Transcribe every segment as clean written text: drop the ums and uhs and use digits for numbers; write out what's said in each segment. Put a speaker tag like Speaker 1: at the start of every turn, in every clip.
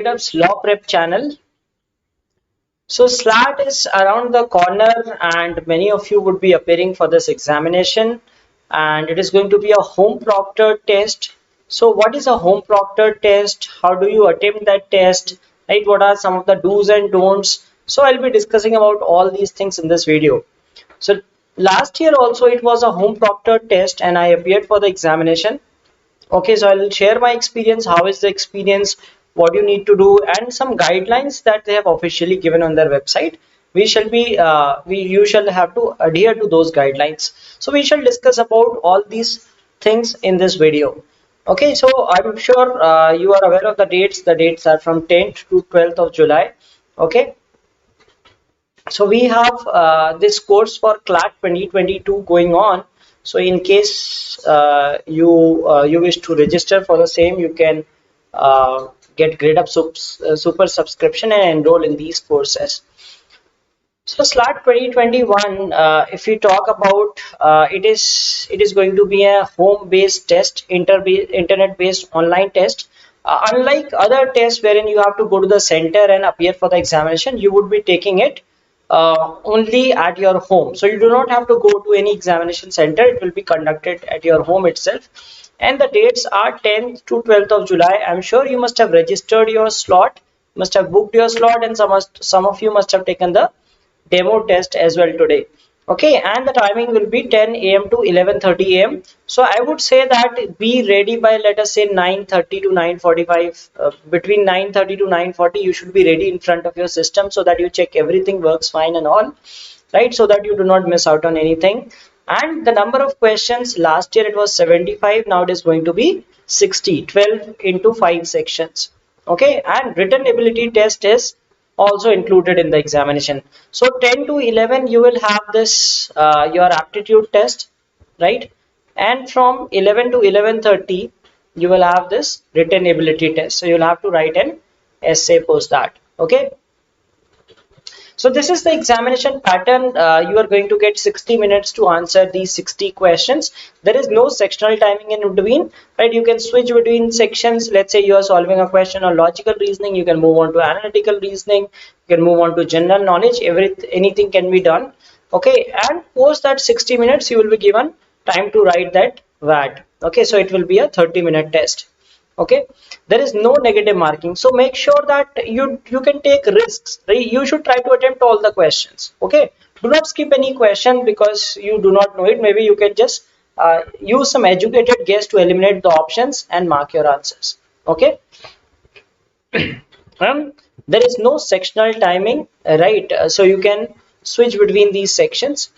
Speaker 1: Gradeup's Law Prep channel. So SLAT is around the corner and many of you would be appearing for this examination, and it is going to be a home proctored test. So what is a home proctored test? How do you attempt that test? Right? What are some of the do's and don'ts? So I'll be discussing about all these things in this video. So last year also it was a home proctored test and I appeared for the examination. Okay, so I'll share my experience. How is the experience? What you need to do, and some guidelines that they have officially given on their website. We shall be, you shall have to adhere to those guidelines. So we shall discuss about all these things in this video. Okay, so I'm sure you are aware of the dates. The dates are from 10th to 12th of July. Okay, so we have this course for CLAT 2022 going on. So in case you wish to register for the same, you can get Gradeup super subscription and enroll in these courses. So SLAT 2021, if we talk about, it is going to be a home-based test, internet-based online test. Unlike other tests wherein you have to go to the center and appear for the examination, you would be taking it only at your home. So you do not have to go to any examination center. It will be conducted at your home itself. And the dates are 10th to 12th of July. I'm sure you must have registered your slot, must have booked your slot, and some of you must have taken the demo test as well today. Okay, and the timing will be 10 a.m. to 11:30 a.m. So I would say that be ready by, let us say, 9:30 to 9:45. Between 9:30 to 9:40, you should be ready in front of your system so that you check everything works fine and all, right? So that you do not miss out on anything. And the number of questions, last year it was 75, now it is going to be 60, 12 into 5 sections. Okay, and written ability test is also included in the examination. So 10 to 11 you will have this your aptitude test, right? And from 11 to 11:30 you will have this written ability test. So you'll have to write an essay post that. Okay, so this is the examination pattern. You are going to get 60 minutes to answer these 60 questions. There is no sectional timing in between, right? You can switch between sections. Let's say you are solving a question on logical reasoning, you can move on to analytical reasoning, you can move on to general knowledge. Anything can be done. Okay, and post that 60 minutes you will be given time to write that VAT. Okay, so it will be a 30-minute test. Okay, there is no negative marking, so make sure that you can take risks, right? You should try to attempt all the questions. Okay, do not skip any question because you do not know it. Maybe you can just use some educated guess to eliminate the options and mark your answers. Okay. There is no sectional timing, right? So you can switch between these sections.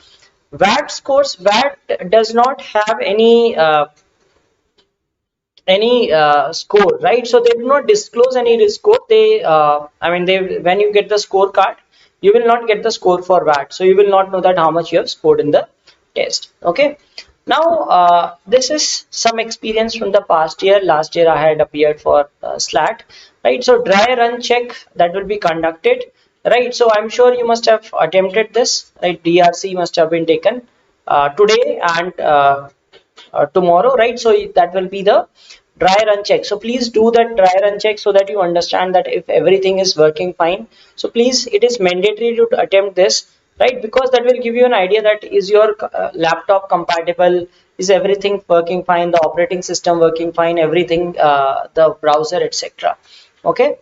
Speaker 1: VAT scores, VAT does not have any score, right? So they do not disclose any score. They when you get the scorecard, you will not get the score for VAT, so you will not know that how much you have scored in the test. Okay, now this is some experience from the past year. Last year I had appeared for SLAT, right? So dry run check that will be conducted, right? So I'm sure you must have attempted this, right? DRC must have been taken today and tomorrow, right? So that will be the dry run check. So please do that dry run check so that you understand that if everything is working fine. So please, it is mandatory to attempt this, right? Because that will give you an idea that is your laptop compatible, is everything working fine, the operating system working fine, everything, the browser, etc. Okay.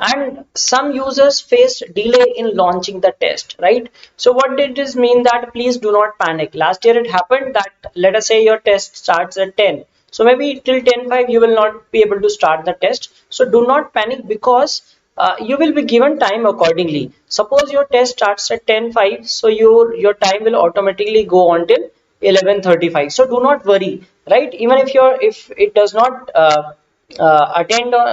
Speaker 1: And some users faced delay in launching the test, right? So what did this mean? That please do not panic. Last year it happened that, let us say your test starts at 10, so maybe till 10:05 you will not be able to start the test. So do not panic, because you will be given time accordingly. Suppose your test starts at 10:05, so your time will automatically go on till 11:35. So do not worry, right? Even if it does not attend or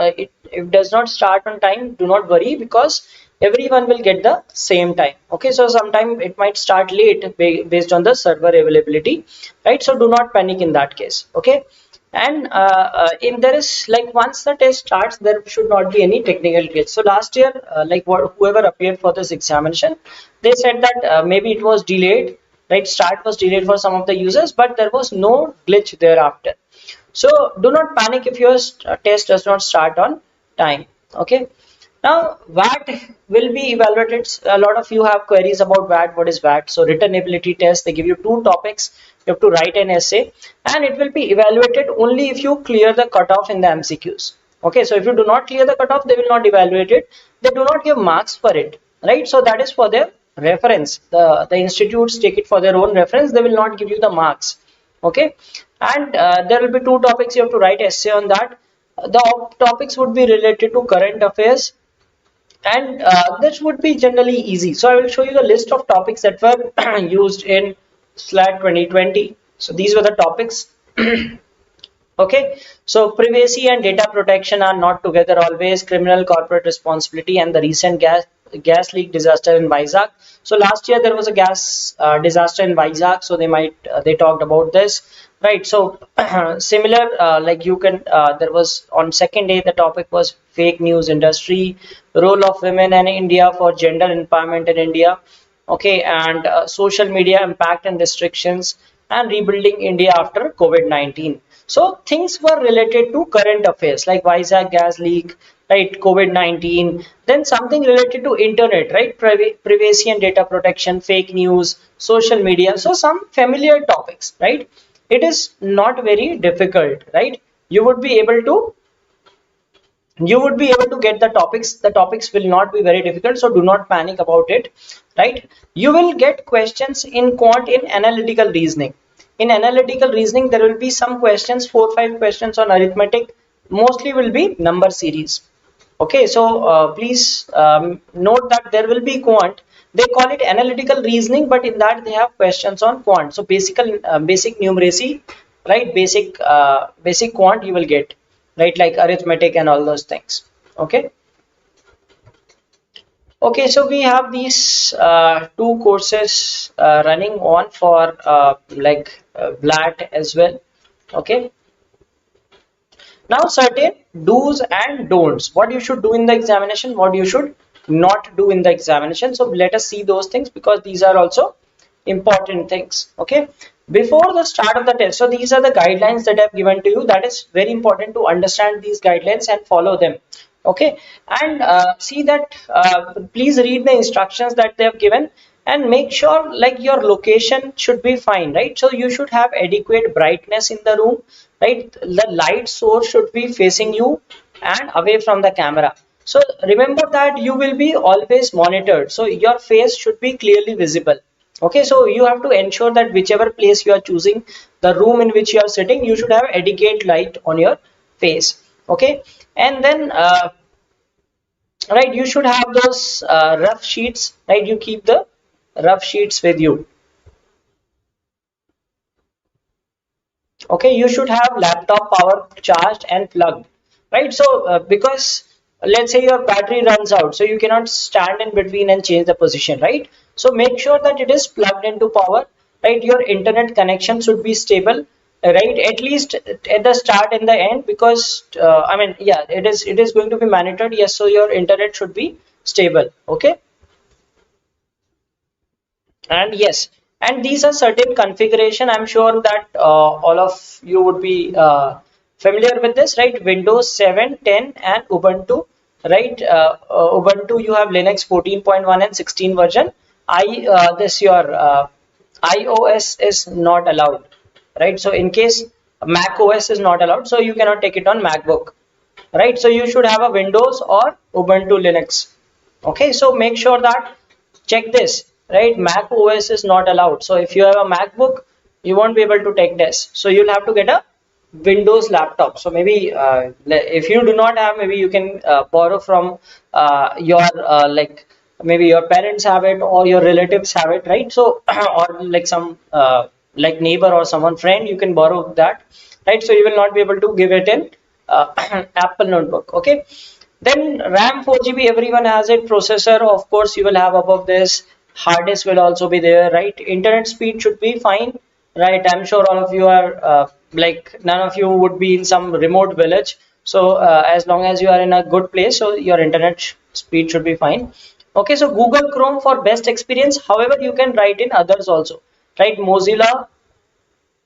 Speaker 1: it does not start on time, do not worry, because everyone will get the same time. Okay, so sometime it might start late based on the server availability, right? So do not panic in that case. Okay, and in there is, like, once the test starts, there should not be any technical glitch. So last year, whoever appeared for this examination, they said that maybe it was delayed, right? Start was delayed for some of the users, but there was no glitch thereafter. So do not panic if your test does not start on time. Okay. Now, VAT will be evaluated. A lot of you have queries about VAT. What is VAT? So, written ability test, they give you two topics. You have to write an essay, and it will be evaluated only if you clear the cutoff in the MCQs. Okay, so if you do not clear the cutoff, they will not evaluate it. They do not give marks for it, right? So that is for their reference. The institutes take it for their own reference. They will not give you the marks. Okay, and there will be two topics you have to write essay on that. The topics would be related to current affairs, and this would be generally easy. So I will show you the list of topics that were used in SLAT 2020. So these were the topics. Okay, so privacy and data protection are not together always, criminal corporate responsibility, and the recent gas leak disaster in Vizag. So last year there was a gas disaster in Vizag, so they talked about this, right? So similar, like you can there was on second day the topic was fake news industry, role of women in India for gender empowerment in India. Okay, and social media impact and restrictions, and rebuilding India after COVID-19. So things were related to current affairs like Vizag gas leak, right? COVID-19, then something related to internet, right? Privacy and data protection, fake news, social media. So some familiar topics, right? It is not very difficult, right? You would be able to get the topics will not be very difficult, so do not panic about it, right? You will get questions in quant in analytical reasoning. In analytical reasoning there will be some questions, 4 or 5 questions on arithmetic, mostly will be number series. Okay, so please note that there will be quant, they call it analytical reasoning, but in that they have questions on quant. So basic numeracy, right? Basic quant you will get, right? Like arithmetic and all those things. Okay. Okay, so we have these two courses running on for VLAT as well. Okay. Now certain do's and don'ts, what you should do in the examination, what you should not do in the examination. So let us see those things because these are also important things. Okay, before the start of the test, so these are the guidelines that I've given to you. That is very important to understand these guidelines and follow them. Okay, and see that please read the instructions that they have given and make sure like your location should be fine, right? So you should have adequate brightness in the room, right? The light source should be facing you and away from the camera. So remember that you will be always monitored, so your face should be clearly visible. Okay, so you have to ensure that whichever place you are choosing, the room in which you are sitting, you should have adequate light on your face. Okay, and then right, you should have those rough sheets, right? You keep the rough sheets with you. Okay, you should have laptop power charged and plugged, right? So because let's say your battery runs out, so you cannot stand in between and change the position, right? So make sure that it is plugged into power, right? Your internet connection should be stable, right? At least at the start and the end, because I mean, yeah, it is going to be monitored. Yes, so your internet should be stable. Okay. And yes, and these are certain configuration. I'm sure that all of you would be familiar with this, right? Windows 7, 10, and Ubuntu, right? Ubuntu, you have Linux 14.1 and 16 version. This your iOS is not allowed, right? So in case Mac OS is not allowed, so you cannot take it on MacBook, right? So you should have a Windows or Ubuntu Linux. Okay, so make sure that check this, right? Mac OS is not allowed. So if you have a MacBook, you won't be able to take this. So you'll have to get a Windows laptop. So maybe if you do not have, maybe you can borrow from your like maybe your parents have it or your relatives have it, right? So or like some like neighbor or someone friend, you can borrow that, right? So you will not be able to give it in Apple notebook. Okay. Then RAM 4 GB, everyone has it. Processor, of course, you will have above this. Hard disk will also be there, right? Internet speed should be fine, right? I'm sure all of you are like none of you would be in some remote village. So as long as you are in a good place, so your internet speed should be fine. Okay, so Google Chrome for best experience. However, you can write in others also, right? Mozilla,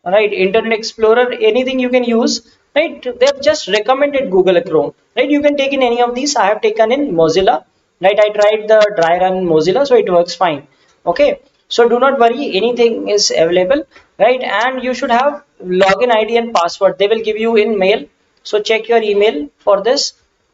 Speaker 1: right? Internet Explorer, anything you can use. right? They've just recommended Google Chrome, right? You can take in any of these. I have taken in Mozilla, right? I tried the dry run in Mozilla, so it works fine. Okay, so do not worry, anything is available, right? And you should have login ID and password. They will give you in mail, so check your email for this.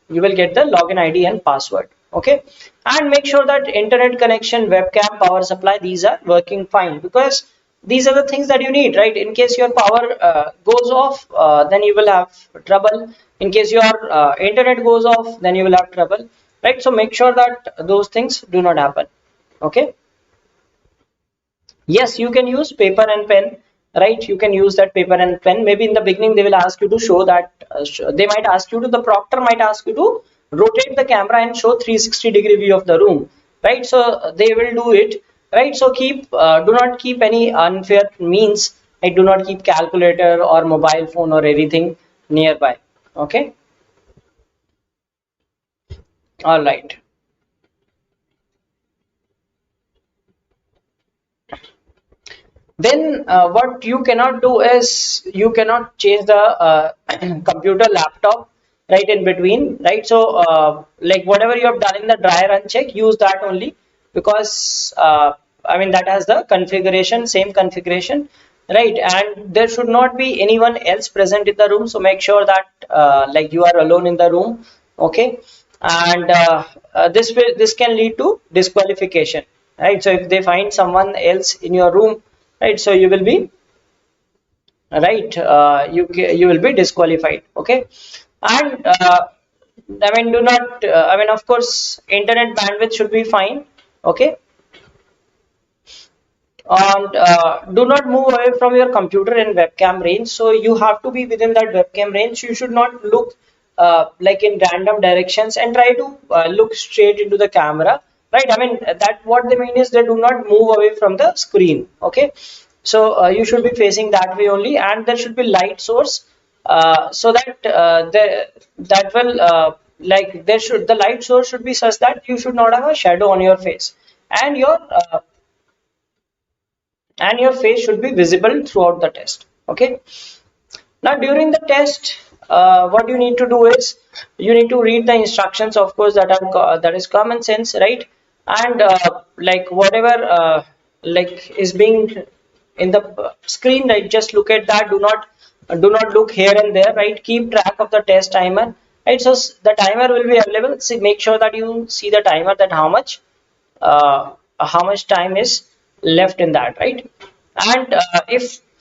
Speaker 1: You will get the login ID and password. Okay, and make sure that internet connection, webcam, power supply, these are working fine, because these are the things that you need, right? In case your power goes off, then you will have trouble. In case your internet goes off, then you will have trouble, right? So make sure that those things do not happen. Okay. Yes, you can use paper and pen, right? You can use that paper and pen. Maybe in the beginning they will ask you to show that. They might ask you to. The proctor might ask you to rotate the camera and show 360-degree view of the room, right? So they will do it, right? So do not keep any unfair means. Like, do not keep calculator or mobile phone or anything nearby. Okay. All right. Then what you cannot do is you cannot change the computer laptop right in between, right? So like whatever you have done in the dry run check, use that only, because I mean that has the configuration, same configuration, right? And there should not be anyone else present in the room, so make sure that like you are alone in the room. Okay. And this can lead to disqualification, right? So if they find someone else in your room, right, so you will be right, you will be disqualified. Okay. And I mean, do not I mean, of course, internet bandwidth should be fine. Okay. And do not move away from your computer in webcam range, so you have to be within that webcam range. You should not look like in random directions, and try to look straight into the camera, right? I mean, that what they mean is they do not move away from the screen. Okay. So you should be facing that way only, and there should be light source, so that that will like the light source should be such that you should not have a shadow on your face, and your face should be visible throughout the test. Okay. Now during the test, what you need to do is you need to read the instructions, of course, that is common sense, right? And like whatever like is being in the screen, right? Just look at that. Do not look here and there, right? Keep track of the test timer, right? So the timer will be available. See, make sure that you see the timer, that how much time is left in that, right? And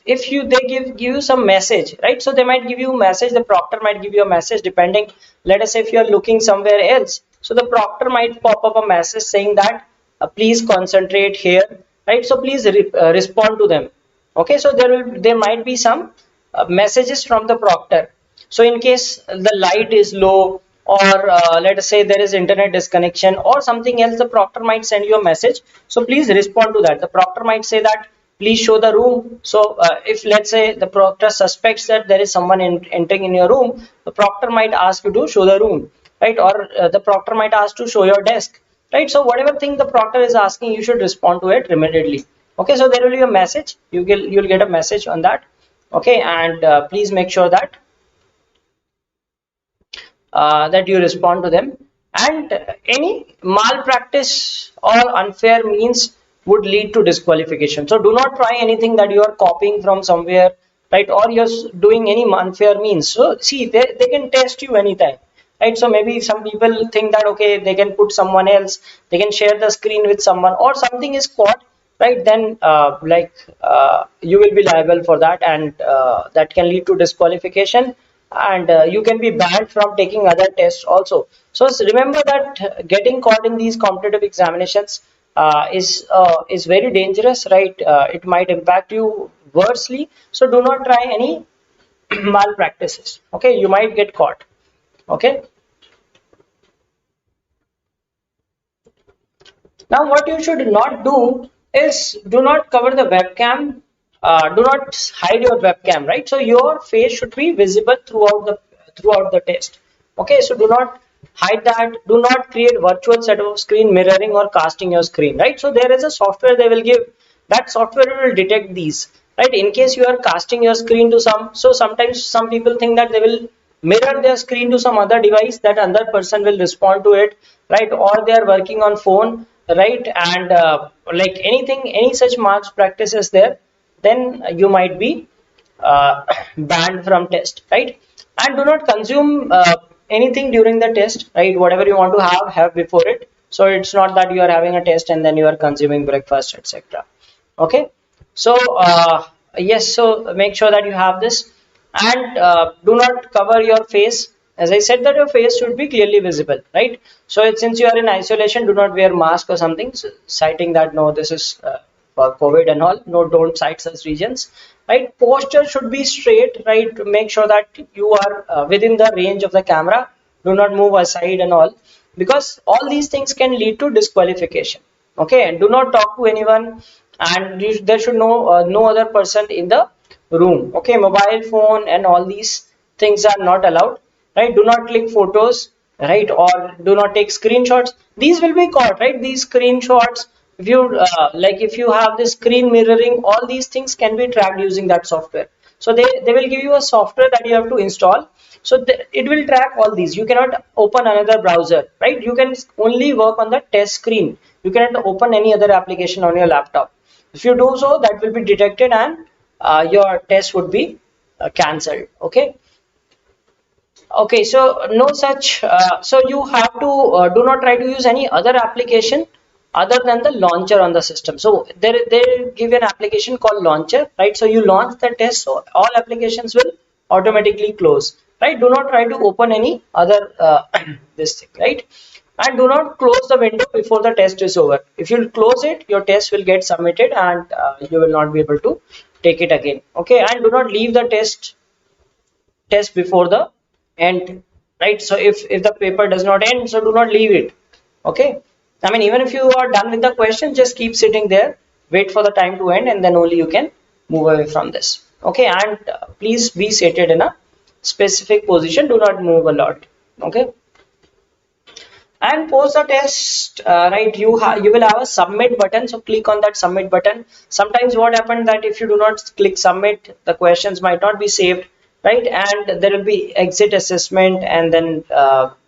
Speaker 1: if you they give you some message, right? So they might give you a message, the proctor might give you a message, depending. Let us say if you are looking somewhere else, so the proctor might pop up a message saying that please concentrate here, right? So please respond to them. Okay. So there might be some messages from the proctor. So in case the light is low, or let us say there is internet disconnection or something else, the proctor might send you a message. So please respond to that. The proctor might say that please show the room. So if let's say the proctor suspects that there is someone entering in your room, the proctor might ask you to show the room, right? Or the proctor might ask to show your desk, right? So whatever thing the proctor is asking, you should respond to it immediately. Okay. So there will be a message. You'll get a message on that. Okay. And please make sure that that you respond to them. And any malpractice or unfair means would lead to disqualification. So do not try anything that you are copying from somewhere, right? Or you're doing any unfair means. So see, they can test you anytime, right? So maybe some people think that okay, they can put someone else, they can share the screen with someone, or something is caught, right? Then you will be liable for that, and that can lead to disqualification, and you can be banned from taking other tests also. So remember that getting caught in these competitive examinations is very dangerous, right? It might impact you worstly. So do not try any malpractices. Okay, you might get caught. Okay. Now what you should not do is do not cover the webcam. Do not hide your webcam, right? So your face should be visible throughout the test. Okay, so do not hide that. Do not create virtual set of screen mirroring or casting your screen, right? So there is a software they will give. That software will detect these, right? In case you are casting your screen to some, so sometimes some people think that they will mirror their screen to some other device, that another person will respond to it, right? Or they are working on phone, right? And like anything, any such marks practices there, then you might be banned from test, right? And do not consume anything during the test, right? Whatever you want to have before it. So it's not that you are having a test and then you are consuming breakfast, etc. Okay. So yes, so make sure that you have this, and do not cover your face. As I said, that your face should be clearly visible, right? So since you are in isolation, do not wear mask or something, so citing that no, this is for COVID and all. No, don't cite such regions, right? Posture should be straight, right? Make sure that you are within the range of the camera. Do not move aside and all, because all these things can lead to disqualification. Okay, and do not talk to anyone, and there should no other person in the room. Okay, mobile phone and all these things are not allowed, right? Do not click photos, right? Or do not take screenshots. These will be caught, right? These screenshots, if you like, if you have the screen mirroring, all these things can be tracked using that software. So they will give you a software that you have to install, so it will track all these. You cannot open another browser, right? You can only work on the test screen. You cannot open any other application on your laptop. If you do so, that will be detected, and your test would be cancelled. Okay. Okay, so no such, so you have to do not try to use any other application other than the launcher on the system. So they give you an application called launcher, right? So you launch the test, so all applications will automatically close, right? Do not try to open any other this thing, right? And do not close the window before the test is over. If you close it, your test will get submitted, and you will not be able to take it again. Okay, and do not leave the test before the end, right? So if the paper does not end, so do not leave it. Okay, I mean, even if you are done with the question, just keep sitting there, wait for the time to end, and then only you can move away from this. Okay, and please be seated in a specific position, do not move a lot. Okay, and post the test, right? You will have a submit button, so click on that submit button. Sometimes what happened that if you do not click submit, the questions might not be saved, right? And there will be exit assessment, and then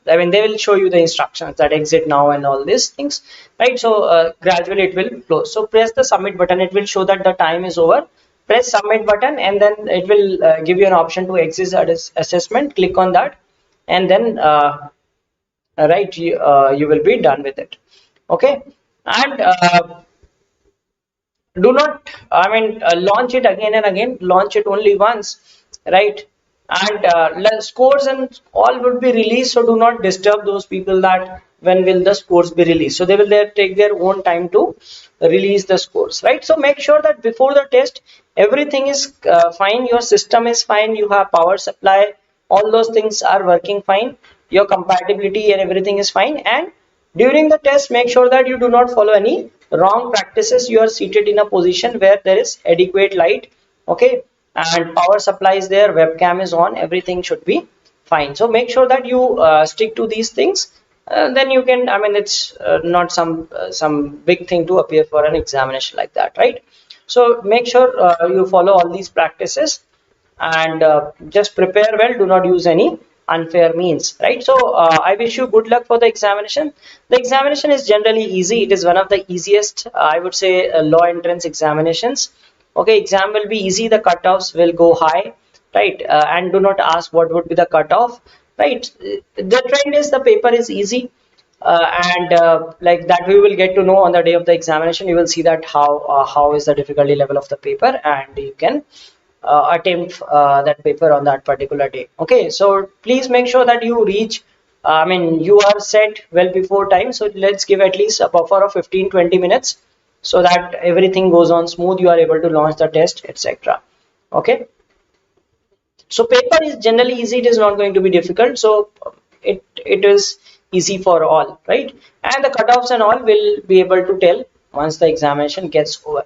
Speaker 1: I mean, they will show you the instructions that exit now and all these things, right? So gradually it will close. So press the submit button, it will show that the time is over. Press submit button, and then it will give you an option to exit assessment. Click on that, and then right, you will be done with it. Okay, and do not, I mean, launch it again and again. Launch it only once, right? And scores and all would be released, so do not disturb those people that when will the scores be released. So they will take their own time to release the scores, right? So make sure that before the test everything is fine, your system is fine, you have power supply, all those things are working fine, your compatibility and everything is fine. And during the test, make sure that you do not follow any wrong practices. You are seated in a position where there is adequate light, okay, and power supply is there, webcam is on, everything should be fine. So make sure that you stick to these things, then you can, I mean, it's not some big thing to appear for an examination like that, right? So make sure you follow all these practices, and just prepare well, do not use any unfair means, right? So I wish you good luck for the examination. The examination is generally easy, it is one of the easiest, I would say, law entrance examinations. Okay, exam will be easy, the cutoffs will go high, right? And do not ask what would be the cutoff, right? The trend is the paper is easy, and like that we will get to know on the day of the examination. You will see that how is the difficulty level of the paper, and you can attempt that paper on that particular day. Okay, so please make sure that you reach, I mean, you are set well before time, so let's give at least a buffer of 15-20 minutes so that everything goes on smooth, you are able to launch the test, etc. Okay, so paper is generally easy, it is not going to be difficult, so it is easy for all, right? And the cutoffs and all will be able to tell once the examination gets over.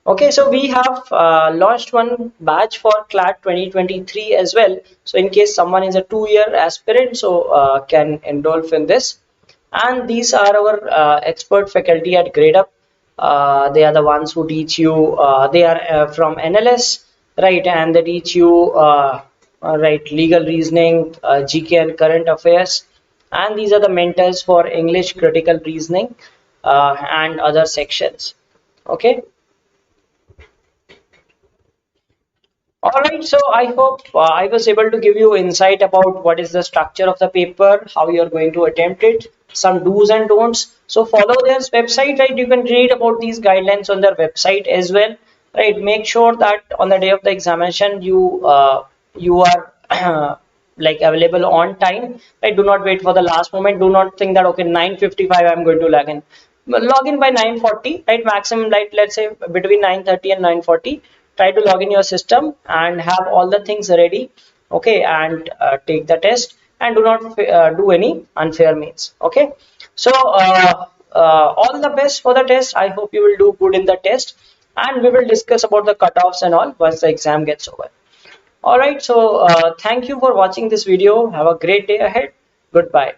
Speaker 1: Okay, so we have launched one batch for CLAT 2023 as well. So in case someone is a 2-year aspirant, so can enroll in this. And these are our expert faculty at Gradeup. They are the ones who teach you. They are from NLS, right? And they teach you right, legal reasoning, GK and current affairs. And these are the mentors for English critical reasoning and other sections. Okay. All right, so I hope I was able to give you insight about what is the structure of the paper, how you're going to attempt it, some do's and don'ts. So follow their website, right? You can read about these guidelines on their website as well, right? Make sure that on the day of the examination you are like available on time, right? Do not wait for the last moment. Do not think that okay 9:55 I'm going to log in. Log in by 9:40, right? Maximum, like let's say between 9:30 and 9:40. Try to log in your system and have all the things ready, okay, and take the test, and do not do any unfair means. Okay, so all the best for the test. I hope you will do good in the test, and we will discuss about the cutoffs and all once the exam gets over. All right, so thank you for watching this video. Have a great day ahead. Goodbye.